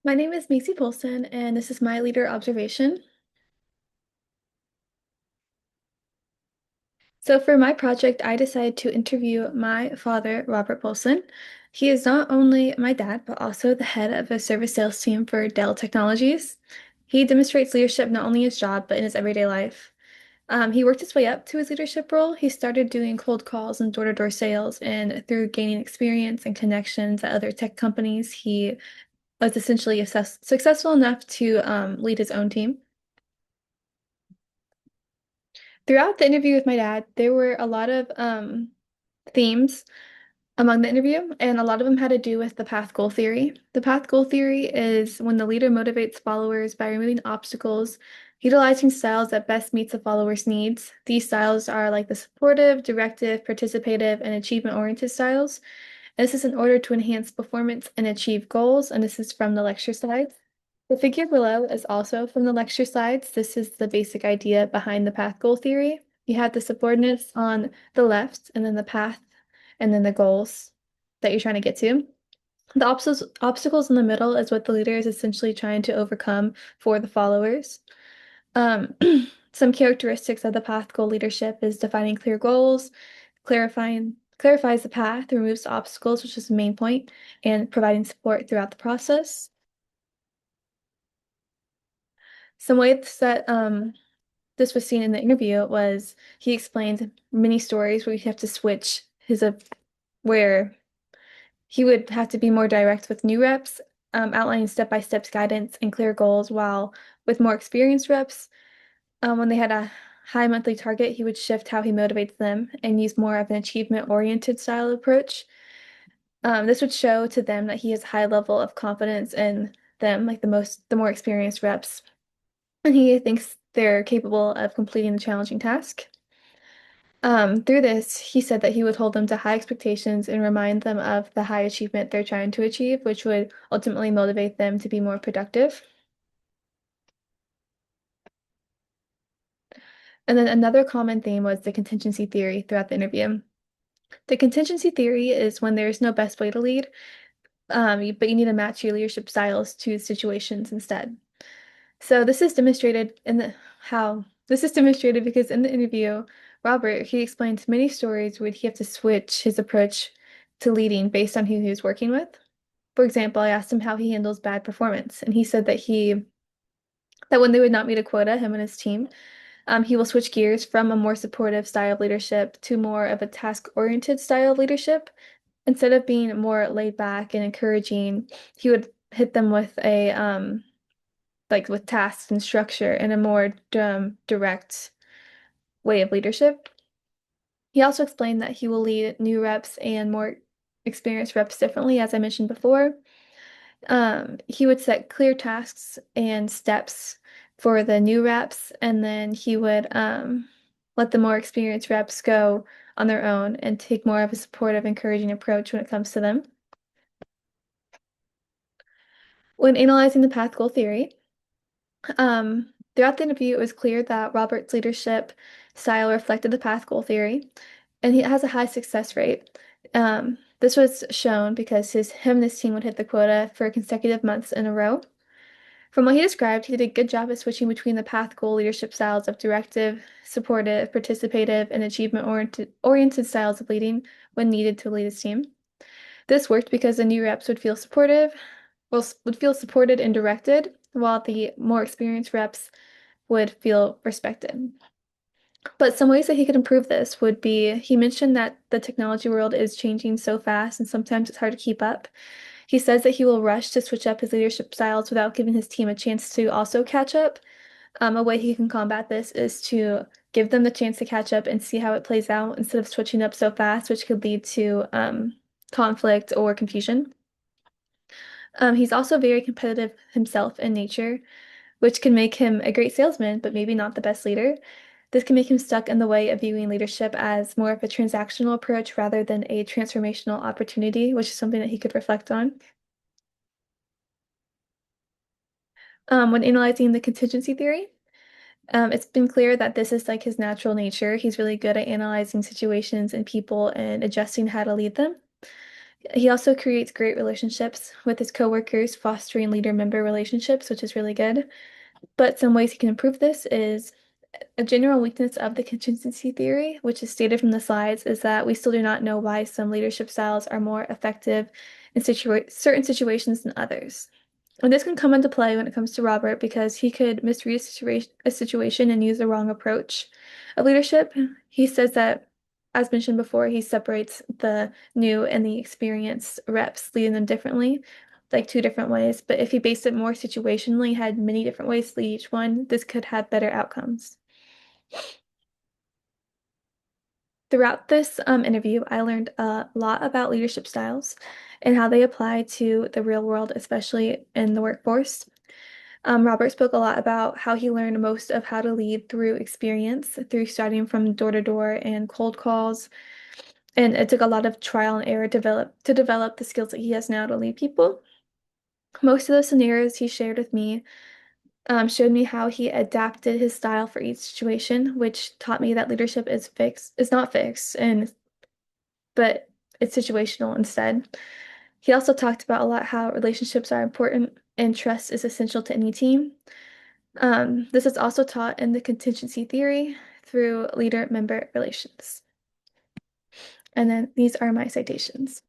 My name is Macy Polson, and this is my leader observation. So, for my project, I decided to interview my father, Robert Polson. He is not only my dad, but also the head of a service sales team for Dell Technologies. He demonstrates leadership not only in his job, but in his everyday life. He worked his way up to his leadership role. He started doing cold calls and door-to-door sales, and through gaining experience and connections at other tech companies, he was essentially successful enough to lead his own team. Throughout the interview with my dad, there were a lot of themes among the interview, and a lot of them had to do with the path goal theory. The path goal theory is when the leader motivates followers by removing obstacles, utilizing styles that best meets the followers' needs. These styles are like the supportive, directive, participative, and achievement-oriented styles. And this is in order to enhance performance and achieve goals, and this is from the lecture slides. The figure below is also from the lecture slides. This is the basic idea behind the path goal theory. You have the subordinates on the left, and then the path, and then the goals that you're trying to get to. The obstacles in the middle is what the leader is essentially trying to overcome for the followers. Um, some characteristics of the path goal leadership is defining clear goals, clarifies the path, removes obstacles, which is the main point, and providing support throughout the process. Some ways that this was seen in the interview was he explained many stories where you have to switch where he would have to be more direct with new reps, outlining step-by-step guidance and clear goals, while with more experienced reps, when they had a high monthly target, he would shift how he motivates them and use more of an achievement-oriented style approach. This would show to them that he has a high level of confidence in them, like the more experienced reps, and he thinks they're capable of completing the challenging task. Through this, he said that he would hold them to high expectations and remind them of the high achievement they're trying to achieve, which would ultimately motivate them to be more productive. And then another common theme was the contingency theory throughout the interview. The contingency theory is when there's no best way to lead, but you need to match your leadership styles to situations instead. So this is demonstrated because in the interview, Robert, he explained many stories where he had to switch his approach to leading based on who he was working with. For example, I asked him how he handles bad performance, and he said that when they would not meet a quota, him and his team, he will switch gears from a more supportive style of leadership to more of a task-oriented style of leadership. Instead of being more laid back and encouraging, he would hit them with a like with tasks and structure in a more direct way of leadership. He also explained that he will lead new reps and more experienced reps differently, as I mentioned before. He would set clear tasks and steps for the new reps, and then he would let the more experienced reps go on their own and take more of a supportive, encouraging approach when it comes to them. When analyzing the path goal theory, throughout the interview, it was clear that Robert's leadership style reflected the path goal theory, and he has a high success rate. This was shown because him and his team would hit the quota for consecutive months in a row. From what he described, he did a good job at switching between the path goal leadership styles of directive, supportive, participative, and achievement oriented styles of leading when needed to lead his team. This worked because the new reps would feel supported and directed, while the more experienced reps would feel respected. But some ways that he could improve this would be he mentioned that the technology world is changing so fast and sometimes it's hard to keep up. He says that he will rush to switch up his leadership styles without giving his team a chance to also catch up. A way he can combat this is to give them the chance to catch up and see how it plays out instead of switching up so fast, which could lead to conflict or confusion. He's also very competitive himself in nature, which can make him a great salesman, but maybe not the best leader. This can make him stuck in the way of viewing leadership as more of a transactional approach rather than a transformational opportunity, which is something that he could reflect on. When analyzing the contingency theory, it's been clear that this is like his natural nature. He's really good at analyzing situations and people and adjusting how to lead them. He also creates great relationships with his coworkers, fostering leader-member relationships, which is really good. But some ways he can improve this is a general weakness of the contingency theory, which is stated from the slides, is that we still do not know why some leadership styles are more effective in certain situations than others. And this can come into play when it comes to Robert because he could misread a situation and use the wrong approach of leadership. He says that, as mentioned before, he separates the new and the experienced reps, leading them differently, like two different ways. But if he based it more situationally, had many different ways to lead each one, this could have better outcomes. Throughout this interview, I learned a lot about leadership styles and how they apply to the real world, especially in the workforce. Robert spoke a lot about how he learned most of how to lead through experience, through starting from door to door and cold calls. And it took a lot of trial and error to develop the skills that he has now to lead people. Most of the scenarios he shared with me showed me how he adapted his style for each situation, which taught me that leadership is not fixed, and but it's situational instead. He also talked about a lot how relationships are important and trust is essential to any team. This is also taught in the contingency theory through leader-member relations. And then these are my citations.